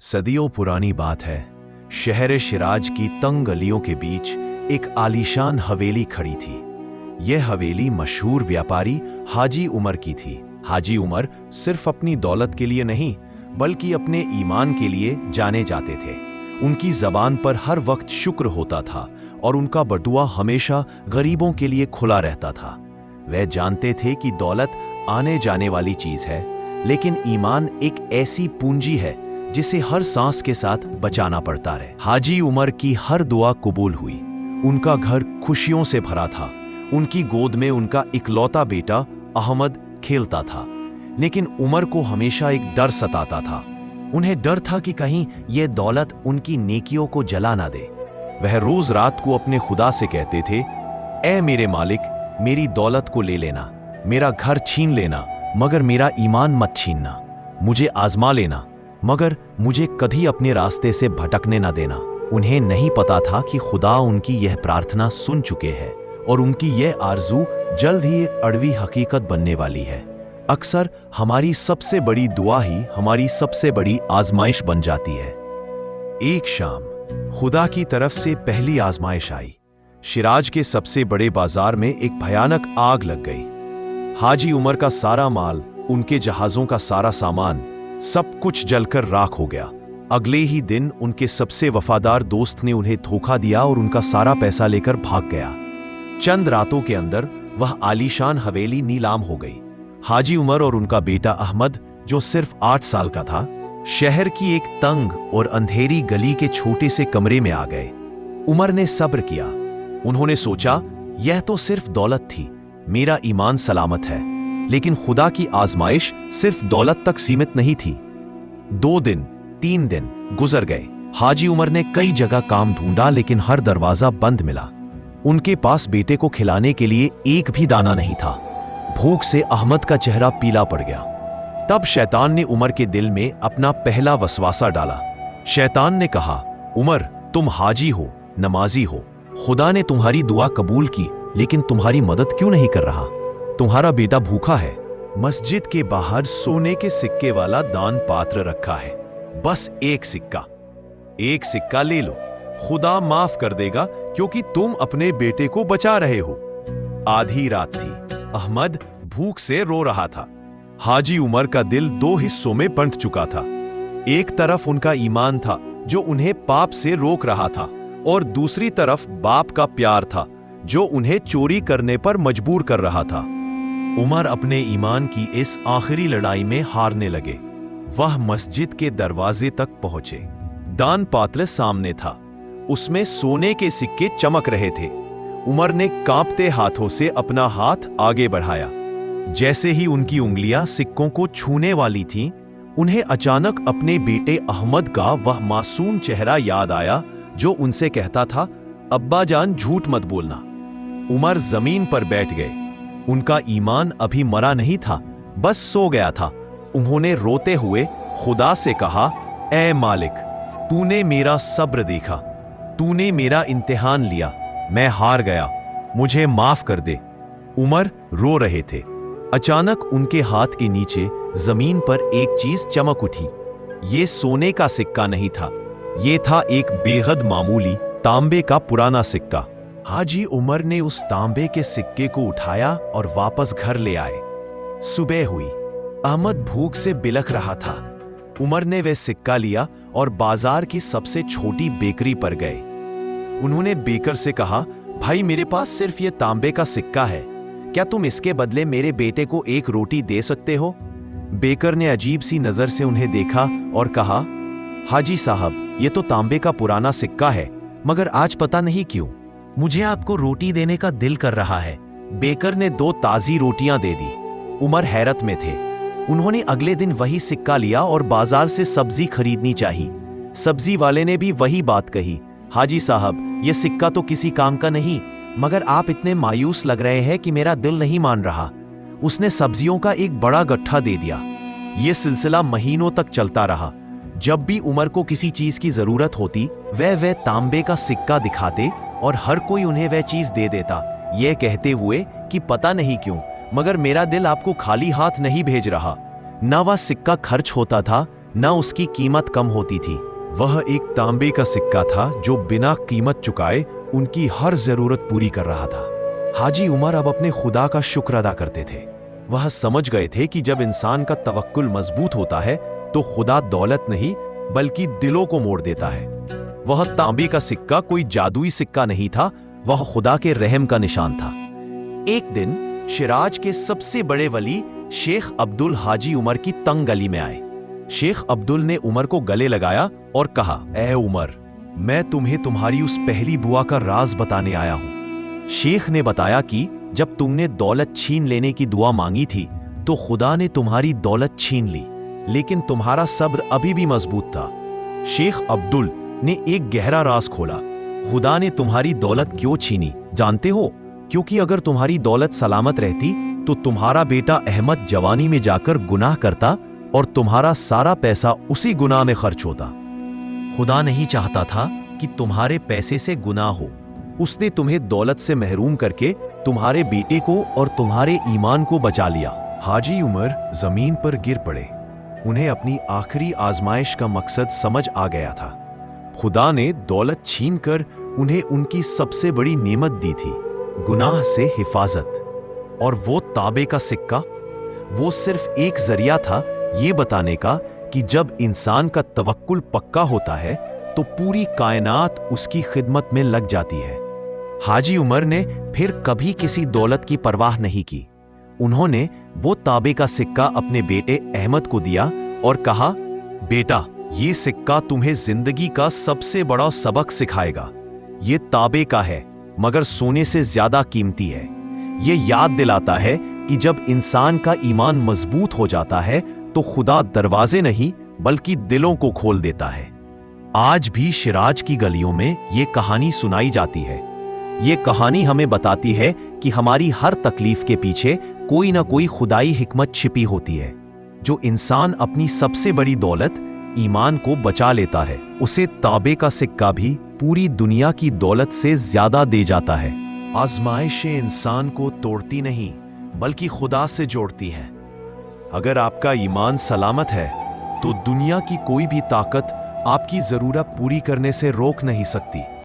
सदियों पुरानी बात है। शहर शिराज की तंग गलियों के बीच एक आलीशान हवेली खड़ी थी। यह हवेली मशहूर व्यापारी हाजी उमर की थी। हाजी उमर सिर्फ अपनी दौलत के लिए नहीं बल्कि अपने ईमान के लिए जाने जाते थे। उनकी जबान पर हर वक्त शुक्र होता था और उनका बटुआ हमेशा गरीबों के लिए खुला रहता था। वह जानते थे कि दौलत आने जाने वाली चीज है, लेकिन ईमान एक ऐसी पूंजी है जिसे हर सांस के साथ बचाना पड़ता है। हाजी उमर की हर दुआ कबूल हुई। उनका घर खुशियों से भरा था। उनकी गोद में उनका इकलौता बेटा अहमद खेलता था, लेकिन उमर को हमेशा एक डर सताता था। उन्हें डर था कि कहीं यह दौलत उनकी नेकियों को जला ना दे। वह रोज रात को अपने खुदा से कहते थे, ऐ मेरे मालिक, मेरी दौलत को ले लेना, मेरा घर छीन लेना, मगर मेरा ईमान मत छीनना। मुझे आजमा लेना, मगर मुझे कभी अपने रास्ते से भटकने न देना। उन्हें नहीं पता था कि खुदा उनकी यह प्रार्थना सुन चुके हैं और उनकी यह आरजू जल्द ही अड़वी हकीकत बनने वाली है। अक्सर हमारी सबसे बड़ी दुआ ही हमारी सबसे बड़ी आजमाइश बन जाती है। एक शाम खुदा की तरफ से पहली आजमाइश आई। शिराज के सबसे बड़े बाजार में एक भयानक आग लग गई। हाजी उमर का सारा माल, उनके जहाजों का सारा सामान, सब कुछ जलकर राख हो गया। अगले ही दिन उनके सबसे वफादार दोस्त ने उन्हें धोखा दिया और उनका सारा पैसा लेकर भाग गया। चंद रातों के अंदर वह आलीशान हवेली नीलाम हो गई। हाजी उमर और उनका बेटा अहमद, जो सिर्फ 8 साल का था, शहर की एक तंग और अंधेरी गली के छोटे से कमरे में आ गए। उमर ने सब्र किया। उन्होंने सोचा, यह तो सिर्फ दौलत थी, मेरा ईमान सलामत है। लेकिन खुदा की आजमाइश सिर्फ दौलत तक सीमित नहीं थी। 2 दिन, 3 दिन गुजर गए। हाजी उमर ने कई जगह काम ढूंढा, लेकिन हर दरवाजा बंद मिला। उनके पास बेटे को खिलाने के लिए एक भी दाना नहीं था। भूख से अहमद का चेहरा पीला पड़ गया। तब शैतान ने उमर के दिल में अपना पहला वसवासा डाला। शैतान ने कहा, उमर, तुम हाजी हो, नमाजी हो, खुदा ने तुम्हारी दुआ कबूल की, लेकिन तुम्हारी मदद क्यों नहीं कर रहा? तुम्हारा बेटा भूखा है। मस्जिद के बाहर सोने के सिक्के वाला दान पात्र रखा है, बस एक सिक्का ले लो, खुदा माफ कर देगा, क्योंकि तुम अपने बेटे को बचा रहे हो। आधी रात थी। अहमद भूख से रो रहा था। हाजी उमर का दिल 2 हिस्सों में बंट चुका था। एक तरफ उनका ईमान था जो उन्हें पाप से रोक रहा था, और दूसरी तरफ बाप का प्यार था जो उन्हें चोरी करने पर मजबूर कर रहा था। उमर अपने ईमान की इस आखिरी लड़ाई में हारने लगे। वह मस्जिद के दरवाजे तक पहुंचे। दान पात्र सामने था, उसमें सोने के सिक्के चमक रहे थे। उमर ने कांपते हाथों से अपना हाथ आगे बढ़ाया। जैसे ही उनकी उंगलियां सिक्कों को छूने वाली थीं, उन्हें अचानक अपने बेटे अहमद का वह मासूम चेहरा याद आया जो उनसे कहता था, अब्बा जान, झूठ मत बोलना। उमर जमीन पर बैठ गए। उनका ईमान अभी मरा नहीं था, बस सो गया था। उन्होंने रोते हुए खुदा से कहा, ऐ मालिक, तूने मेरा सब्र देखा, तूने मेरा इम्तिहान लिया, मैं हार गया, मुझे माफ कर दे। उमर रो रहे थे। अचानक उनके हाथ के नीचे जमीन पर एक चीज चमक उठी। ये सोने का सिक्का नहीं था, ये था एक बेहद मामूली तांबे का पुराना सिक्का। हाजी उमर ने उस तांबे के सिक्के को उठाया और वापस घर ले आए। सुबह हुई। अहमद भूख से बिलख रहा था। उमर ने वह सिक्का लिया और बाजार की सबसे छोटी बेकरी पर गए। उन्होंने बेकर से कहा, भाई, मेरे पास सिर्फ यह तांबे का सिक्का है, क्या तुम इसके बदले मेरे बेटे को एक रोटी दे सकते हो? बेकर ने अजीब सी नजर से उन्हें देखा और कहा, हाजी साहब, यह तो तांबे का पुराना सिक्का है, मगर आज पता नहीं क्यों मुझे आपको रोटी देने का दिल कर रहा है। बेकर ने 2 ताजी रोटियां दे दी। उमर हैरत में थे। उन्होंने अगले दिन वही सिक्का लिया और बाजार से सब्जी खरीदनी चाहिए। सब्जी वाले ने भी वही बात कही, हाजी साहब, यह सिक्का तो किसी काम का नहीं, मगर आप इतने मायूस लग रहे हैं कि मेरा दिल नहीं मान रहा। उसने सब्जियों का एक बड़ा गट्ठा दे दिया। यह सिलसिला महीनों तक चलता रहा। जब भी उमर को किसी चीज की जरूरत होती, वह तांबे का सिक्का दिखाते और हर कोई उन्हें वह चीज दे देता, यह कहते हुए कि पता नहीं क्यों, मगर मेरा दिल आपको खाली हाथ नहीं भेज रहा। न वह सिक्का खर्च होता था, न उसकी कीमत कम होती थी। वह एक तांबे का सिक्का था जो बिना कीमत चुकाए उनकी हर जरूरत पूरी कर रहा था। हाजी उमर अब अपने खुदा का शुक्र अदा करते थे। वह समझ गए थे कि जब इंसान का तवक्कुल मजबूत होता है तो खुदा दौलत नहीं बल्कि दिलों को मोड़ देता है। वह तांबे का सिक्का कोई जादुई सिक्का नहीं था, वह खुदा के रहम का निशान था। एक दिन शिराज के सबसे बड़े वली शेख अब्दुल हाजी उमर की तंग गली में आए। शेख अब्दुल ने उमर को गले लगाया और कहा, ए उमर, मैं तुम्हें तुम्हारी उस पहली बुआ का राज बताने आया हूं। शेख ने बताया कि जब तुमने दौलत छीन लेने की दुआ मांगी थी तो खुदा ने तुम्हारी दौलत छीन ली, लेकिन तुम्हारा सब्र अभी भी मजबूत था। शेख अब्दुल ने एक गहरा राज खोला। खुदा ने तुम्हारी दौलत क्यों छीनी जानते हो? क्योंकि अगर तुम्हारी दौलत सलामत रहती तो तुम्हारा बेटा अहमद जवानी में जाकर गुनाह करता और तुम्हारा सारा पैसा उसी गुनाह में खर्च होता। खुदा नहीं चाहता था कि तुम्हारे पैसे से गुनाह हो। उसने तुम्हें दौलत से महरूम करके तुम्हारे बेटे को और तुम्हारे ईमान को बचा लिया। हाजी उमर जमीन पर गिर पड़े। उन्हें अपनी आखिरी आजमाइश का मकसद समझ आ गया था। खुदा ने दौलत छीनकर उन्हें उनकी सबसे बड़ी नेमत दी थी, गुनाह से हिफाजत। और वो तांबे का सिक्का, वो सिर्फ एक जरिया था ये बताने का कि जब इंसान का तवक्कुल पक्का होता है तो पूरी कायनात उसकी खिदमत में लग जाती है। हाजी उमर ने फिर कभी किसी दौलत की परवाह नहीं की। उन्होंने वो तांबे का सिक्का अपने बेटे अहमद को दिया और कहा, बेटा, ये सिक्का तुम्हें जिंदगी का सबसे बड़ा सबक सिखाएगा। ये तांबे का है मगर सोने से ज्यादा कीमती है। ये याद दिलाता है कि जब इंसान का ईमान मजबूत हो जाता है तो खुदा दरवाजे नहीं बल्कि दिलों को खोल देता है। आज भी शिराज की गलियों में ये कहानी सुनाई जाती है। ये कहानी हमें बताती है कि हमारी हर तकलीफ के पीछे कोई ना कोई खुदाई हिकमत छिपी होती है। जो इंसान अपनी सबसे बड़ी दौलत ईमान को बचा लेता है, उसे तांबे का सिक्का भी पूरी दुनिया की दौलत से ज्यादा दे जाता है। आजमाइशें इंसान को तोड़ती नहीं बल्कि खुदा से जोड़ती हैं। अगर आपका ईमान सलामत है तो दुनिया की कोई भी ताकत आपकी जरूरत पूरी करने से रोक नहीं सकती।